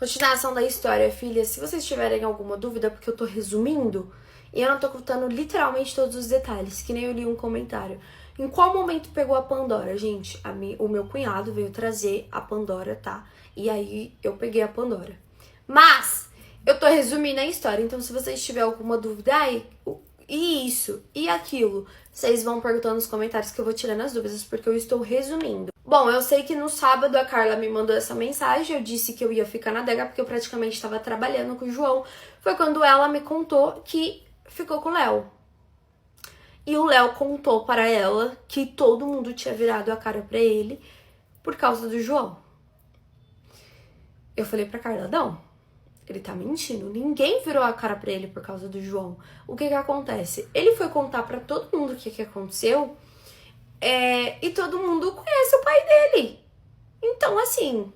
Continuação da história, filha. Se vocês tiverem alguma dúvida, porque eu tô resumindo, e eu não tô contando literalmente todos os detalhes, que nem eu li um comentário. Em qual momento pegou a Pandora? Gente, o meu cunhado veio trazer a Pandora, tá? E aí eu peguei a Pandora. Mas eu tô resumindo a história, então se vocês tiverem alguma dúvida, e isso, e aquilo, vocês vão perguntando nos comentários que eu vou tirando as dúvidas, porque eu estou resumindo. Bom, eu sei que no sábado a Carla me mandou essa mensagem, eu disse que eu ia ficar na adega porque eu praticamente estava trabalhando com o João. Foi quando ela me contou que ficou com o Léo. E o Léo contou para ela que todo mundo tinha virado a cara pra ele por causa do João. Eu falei pra Carla, não, ele tá mentindo. Ninguém virou a cara pra ele por causa do João. O que acontece? Ele foi contar pra todo mundo o que aconteceu e todo mundo conhece o pai dele. Então, assim,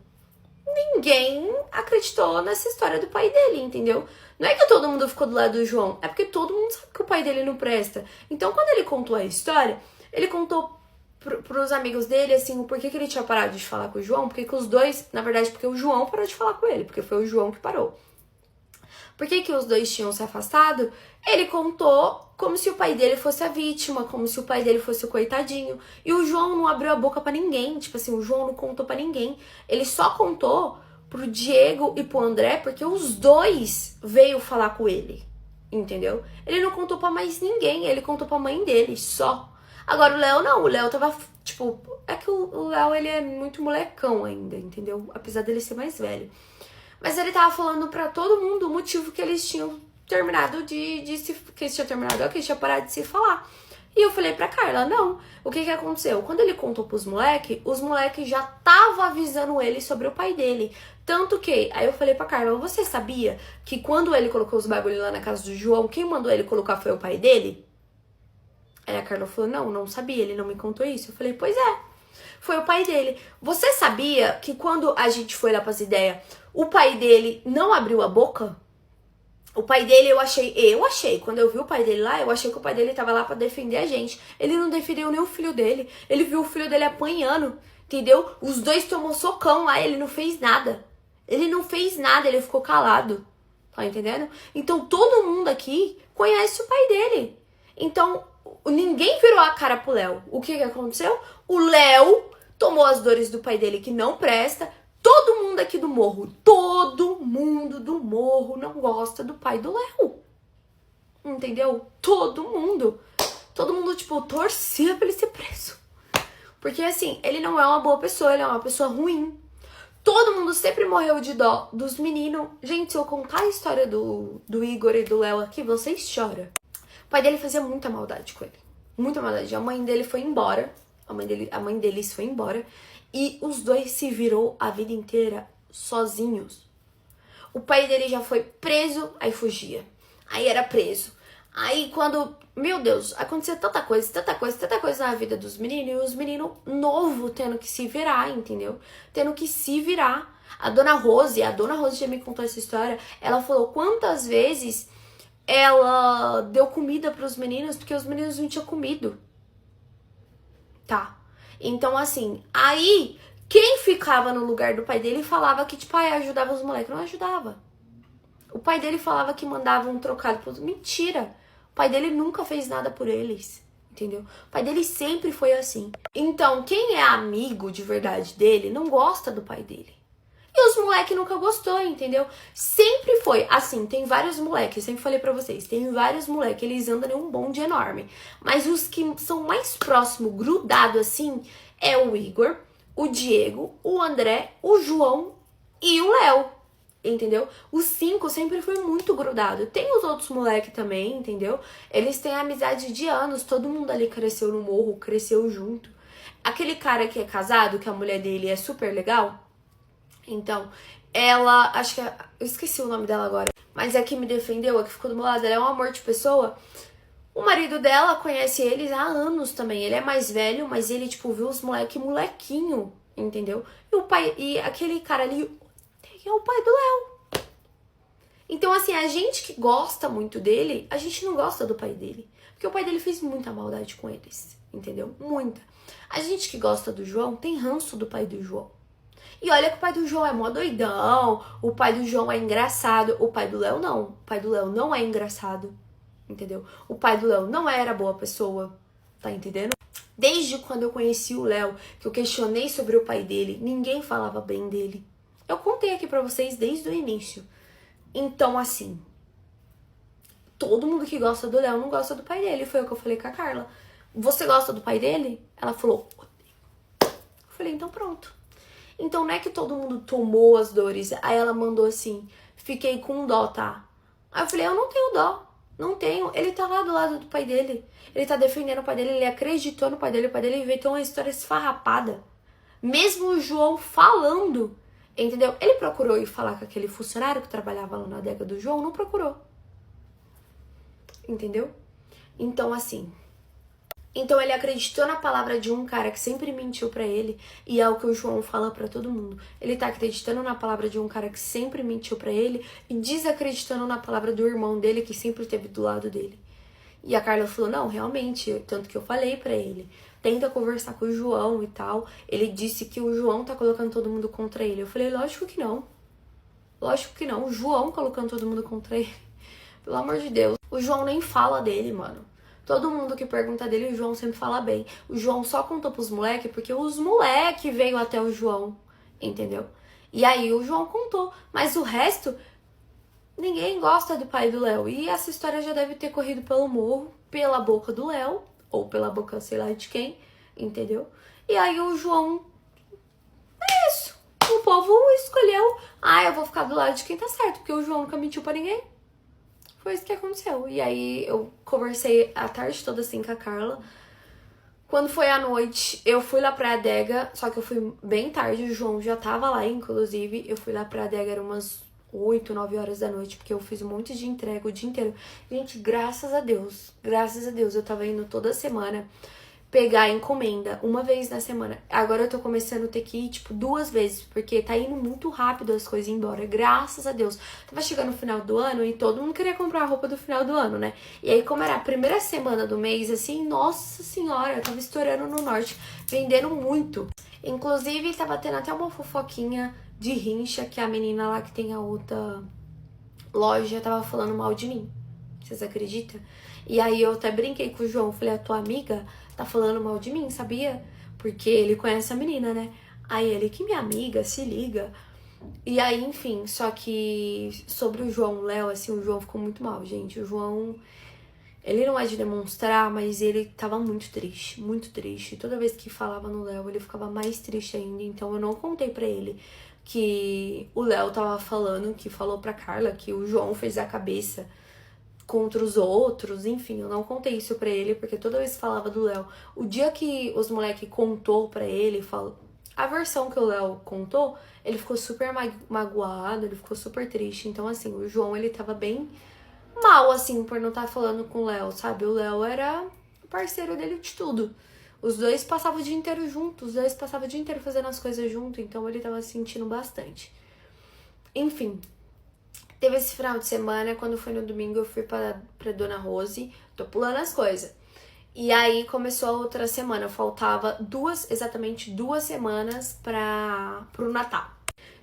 ninguém acreditou nessa história do pai dele, entendeu? Não é que todo mundo ficou do lado do João, é porque todo mundo sabe que o pai dele não presta. Então, quando ele contou a história, ele contou pros amigos dele, assim, o porquê que ele tinha parado de falar com o João, porque os dois, na verdade, porque o João parou de falar com ele, porque foi o João que parou. Por que os dois tinham se afastado? Ele contou como se o pai dele fosse a vítima, como se o pai dele fosse o coitadinho. E o João não abriu a boca pra ninguém, tipo assim, o João não contou pra ninguém. Ele só contou pro Diego e pro André, porque os dois veio falar com ele, entendeu? Ele não contou pra mais ninguém, ele contou pra mãe dele, só. Agora o Léo não, o Léo tava, tipo, é que o Léo, ele é muito molecão ainda, entendeu? Apesar dele ser mais velho. Mas ele tava falando pra todo mundo o motivo que eles tinham terminado que eles tinham parado de se falar. E eu falei pra Carla, não, o que aconteceu? Quando ele contou pros moleques, os moleques já estavam avisando ele sobre o pai dele. Tanto que, aí eu falei pra Carla, você sabia que quando ele colocou os bagulhos lá na casa do João, quem mandou ele colocar foi o pai dele? Aí a Carla falou, não sabia, ele não me contou isso. Eu falei, pois é, foi o pai dele. Você sabia que quando a gente foi lá pras ideias, o pai dele não abriu a boca? O pai dele, eu achei, quando eu vi o pai dele lá, eu achei que o pai dele tava lá pra defender a gente. Ele não defendeu nem o filho dele. Ele viu o filho dele apanhando, entendeu? Os dois tomou socão lá, ele não fez nada. Ele não fez nada, ele ficou calado. Tá entendendo? Então todo mundo aqui conhece o pai dele. Então ninguém virou a cara pro Léo. O que aconteceu? O Léo tomou as dores do pai dele que não presta. Todo mundo aqui do morro, todo mundo do morro não gosta do pai do Léo. Entendeu? Todo mundo. Todo mundo, tipo, torcia pra ele ser preso. Porque, assim, ele não é uma boa pessoa, ele é uma pessoa ruim. Todo mundo sempre morreu de dó dos meninos. Gente, se eu contar a história do Igor e do Léo aqui, vocês choram. O pai dele fazia muita maldade com ele. Muita maldade. A mãe dele foi embora. A mãe deles foi embora. E os dois se virou a vida inteira sozinhos. O pai dele já foi preso, aí fugia. Aí era preso. Aí quando, meu Deus, acontecia tanta coisa na vida dos meninos. E os meninos novos tendo que se virar, entendeu? Tendo que se virar. A dona Rose já me contou essa história. Ela falou quantas vezes ela deu comida pros meninos porque os meninos não tinham comido. Tá. Então, assim, aí, quem ficava no lugar do pai dele falava que, tipo, ajudava os moleques. Não ajudava. O pai dele falava que mandava um trocado pros... Mentira. O pai dele nunca fez nada por eles, entendeu? O pai dele sempre foi assim. Então, quem é amigo de verdade dele não gosta do pai dele. E os moleques nunca gostou, entendeu? Sempre foi assim, tem vários moleques, sempre falei pra vocês, tem vários moleques, eles andam em um bonde enorme. Mas os que são mais próximos, grudados assim, é o Igor, o Diego, o André, o João e o Léo, entendeu? Os 5 sempre foi muito grudado. Tem os outros moleques também, entendeu? Eles têm amizade de anos, todo mundo ali cresceu no morro, cresceu junto. Aquele cara que é casado, que a mulher dele é super legal... Então, ela, acho que, eu esqueci o nome dela agora, mas é que me defendeu, a que ficou do meu lado, ela é um amor de pessoa. O marido dela conhece eles há anos também, ele é mais velho, mas ele, tipo, viu os molequinho, entendeu? E o pai, e aquele cara ali, é o pai do Léo. Então, assim, a gente que gosta muito dele, a gente não gosta do pai dele, porque o pai dele fez muita maldade com eles, entendeu? Muita. A gente que gosta do João tem ranço do pai do João. E olha que o pai do João é mó doidão, o pai do João é engraçado, o pai do Léo não. O pai do Léo não é engraçado, entendeu? O pai do Léo não era boa pessoa, tá entendendo? Desde quando eu conheci o Léo, que eu questionei sobre o pai dele, ninguém falava bem dele. Eu contei aqui pra vocês desde o início. Então, assim, todo mundo que gosta do Léo não gosta do pai dele. Foi o que eu falei com a Carla. Você gosta do pai dele? Ela falou, eu falei, então pronto. Então não é que todo mundo tomou as dores. Aí ela mandou assim, fiquei com dó, tá? Aí eu falei, eu não tenho dó. Não tenho. Ele tá lá do lado do pai dele. Ele tá defendendo o pai dele, ele acreditou no pai dele. O pai dele inventou uma história esfarrapada. Mesmo o João falando, entendeu? Ele procurou ir falar com aquele funcionário que trabalhava lá na adega do João? Não procurou. Entendeu? Então, assim... Então ele acreditou na palavra de um cara que sempre mentiu pra ele, e é o que o João fala pra todo mundo. Ele tá acreditando na palavra de um cara que sempre mentiu pra ele e desacreditando na palavra do irmão dele que sempre esteve do lado dele. E a Carla falou, não, realmente, tanto que eu falei pra ele, tenta conversar com o João e tal. Ele disse que o João tá colocando todo mundo contra ele. Eu falei, lógico que não. Lógico que não. O João colocando todo mundo contra ele. Pelo amor de Deus. O João nem fala dele, mano. Todo mundo que pergunta dele, o João sempre fala bem. O João só contou pros moleques porque os moleques veio até o João, entendeu? E aí o João contou. Mas o resto, ninguém gosta do pai do Léo. E essa história já deve ter corrido pelo morro, pela boca do Léo, ou pela boca sei lá de quem, entendeu? E aí o João... É isso. O povo escolheu. Ah, eu vou ficar do lado de quem tá certo, porque o João nunca mentiu pra ninguém. Foi isso que aconteceu. E aí eu conversei a tarde toda assim com a Carla. Quando foi à noite, eu fui lá pra adega, só que eu fui bem tarde, o João já tava lá, inclusive. Eu fui lá pra adega, era umas 8, 9 horas da noite, porque eu fiz um monte de entrega o dia inteiro. Gente, graças a Deus, eu tava indo toda semana pegar a encomenda uma vez na semana. Agora eu tô começando a ter que ir, tipo, 2 vezes, porque tá indo muito rápido as coisas embora, graças a Deus. Tava chegando no final do ano e todo mundo queria comprar a roupa do final do ano, né? E aí, como era a primeira semana do mês, assim, nossa senhora, eu tava estourando no norte, vendendo muito. Inclusive, tava tendo até uma fofoquinha de rincha, que a menina lá que tem a outra loja tava falando mal de mim. Vocês acreditam? E aí eu até brinquei com o João, falei, a tua amiga tá falando mal de mim, sabia? Porque ele conhece a menina, né? Aí ele, que minha amiga, se liga. E aí, enfim, só que sobre o João, Léo, assim, o João ficou muito mal, gente. O João, ele não é de demonstrar, mas ele tava muito triste, muito triste. Toda vez que falava no Léo, ele ficava mais triste ainda. Então eu não contei pra ele que o Léo tava falando, que falou pra Carla que o João fez a cabeça contra os outros, enfim, eu não contei isso pra ele, porque toda vez que falava do Léo, o dia que os moleques contou pra ele, a versão que o Léo contou, ele ficou super magoado, ele ficou super triste. Então, assim, o João, ele tava bem mal, assim, por não estar falando com o Léo, sabe? O Léo era o parceiro dele de tudo. Os dois passavam o dia inteiro juntos, os dois passavam o dia inteiro fazendo as coisas junto, então ele tava se sentindo bastante. Enfim, teve esse final de semana, quando foi no domingo eu fui pra Dona Rose, tô pulando as coisas. E aí começou a outra semana, faltava exatamente duas semanas pro Natal.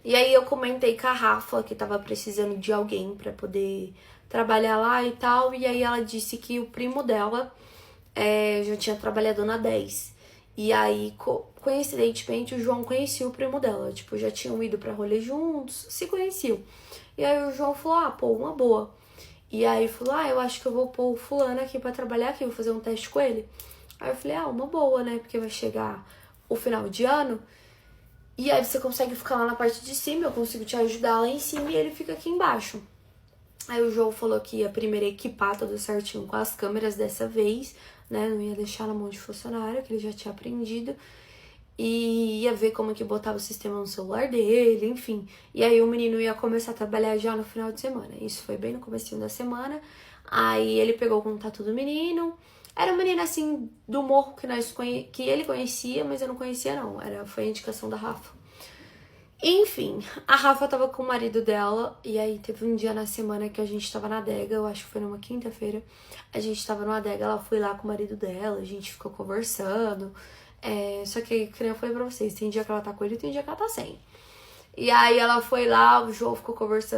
E aí eu comentei com a Rafa que tava precisando de alguém pra poder trabalhar lá e tal, e aí ela disse que o primo dela já tinha trabalhado na 10. E aí, coincidentemente, o João conhecia o primo dela, tipo, já tinham ido pra rolê juntos, se conheciam. E aí o João falou, pô, uma boa. E aí falou, eu acho que eu vou pôr o fulano aqui pra trabalhar aqui, vou fazer um teste com ele. Aí eu falei, uma boa, né, porque vai chegar o final de ano, e aí você consegue ficar lá na parte de cima, eu consigo te ajudar lá em cima e ele fica aqui embaixo. Aí o João falou que ia primeiro equipar tudo certinho com as câmeras dessa vez, né, não ia deixar na mão de funcionário, que ele já tinha aprendido. E ia ver como que botava o sistema no celular dele, enfim. E aí o menino ia começar a trabalhar já no final de semana. Isso foi bem no comecinho da semana. Aí ele pegou o contato do menino. Era um menino, assim, do morro que ele conhecia, mas eu não conhecia, não. Foi a indicação da Rafa. Enfim, a Rafa tava com o marido dela. E aí teve um dia na semana que a gente tava na adega. Eu acho que foi numa quinta-feira. A gente tava numa adega, ela foi lá com o marido dela. A gente ficou conversando. Só que, como eu falei pra vocês, tem dia que ela tá com ele e tem dia que ela tá sem. E aí ela foi lá, o João ficou conversando